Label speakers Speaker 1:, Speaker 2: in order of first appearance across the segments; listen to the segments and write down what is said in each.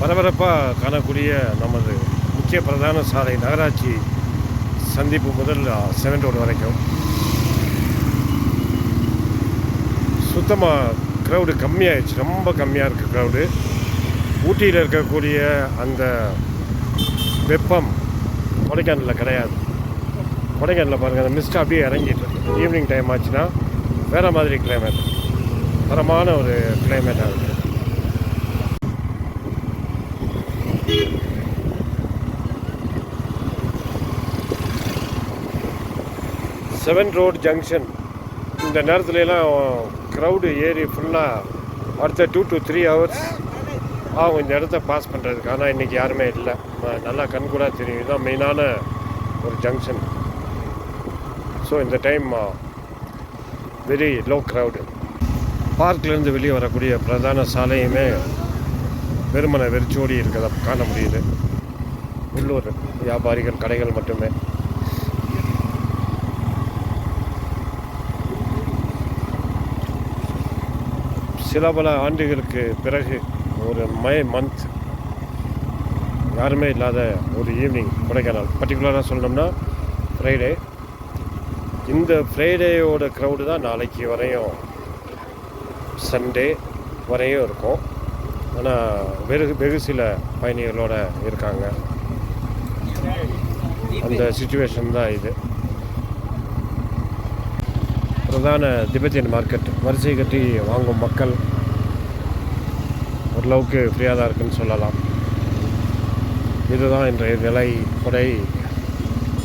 Speaker 1: பரபரப்பாக காணக்கூடிய நமது முக்கிய பிரதான சாலை நகராட்சி சந்திப்பு முதல் 7 ரோடு வரைக்கும் சுத்தமாக க்ரௌடு கம்மியாகிடுச்சு. ரொம்ப கம்மியாக இருக்குது க்ரௌடு. ஊட்டியில் இருக்கக்கூடிய அந்த வெப்பம் கொடைக்கானலில் கிடையாது. கொடைக்கானலில் பாருங்கள், அந்த மிஸ்ட் அப்படியே இறங்கிட்டு இருக்கு. ஈவினிங் டைம் ஆச்சுன்னா வேறு மாதிரி கிளைமேட், தரமான ஒரு கிளைமேட்டாக இருக்குது. செவன் ரோடு ஜங்ஷன் இந்த நேரத்துலலாம் க்ரௌடு ஏறி ஃபுல்லாக அடுத்த 2 to 3 hours ஆகும் இந்த இடத்த பாஸ் பண்ணுறதுக்கு. ஆனால் இன்றைக்கி யாருமே இல்லை. நல்லா கண்கூட தெரியும். இதுதான் மெயினான ஒரு ஜங்ஷன். ஸோ இந்த டைம் வெரி லோ க்ரௌடு. பார்க்லேருந்து வெளியே வரக்கூடிய பிரதான சாலையுமே வெறுமனை வெறிச்சோடி இருக்கிறத காண முடியுது. உள்ளூர் வியாபாரிகள் கடைகள் மட்டுமே. சில பல ஆண்டுகளுக்கு பிறகு ஒரு மந்த் யாருமே இல்லாத ஒரு ஈவினிங் கொடைக்கானல். பர்டிகுலராக சொல்லணும்னா ஃப்ரைடே. இந்த ஃப்ரைடேயோட க்ரௌடு தான் நாளைக்கு வரையும், சண்டே வரையும் இருக்கும். ஆனால் வெகு சில பயணிகளோட இருக்காங்க. அந்த சுச்சுவேஷன் தான் இது. பிரதான திபெத்தியன் மார்க்கெட் வரிசை கட்டி வாங்கும் மக்கள் ஓரளவுக்கு ஃப்ரீயாக தான் இருக்குன்னு சொல்லலாம். இதுதான் இன்றைய நிலை. கொடை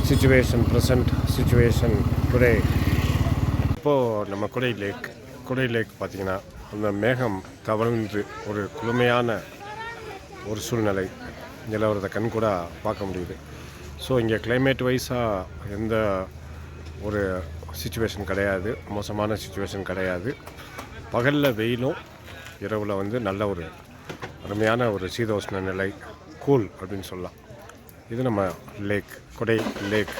Speaker 1: சிச்சுவேஷன், ப்ரெசண்ட் சிச்சுவேஷன் டுடே. இப்போது நம்ம கொடை லேக் பார்த்திங்கன்னா அந்த மேகம் தவழ்ந்து ஒரு குளுமையான ஒரு சூழ்நிலை நிலவரத்தை கண்கூட பார்க்க முடியுது. ஸோ இங்கே கிளைமேட் வைஸாக எந்த ஒரு சிச்சுவேஷன் கிடையாது, மோசமான சிச்சுவேஷன் கிடையாது. பகலில் வெயிலும், இரவில் நல்ல ஒரு அருமையான ஒரு சீதோஷ்ண நிலை, கூல் அப்படின்னு சொல்லலாம். இது நம்ம கொடை லேக்.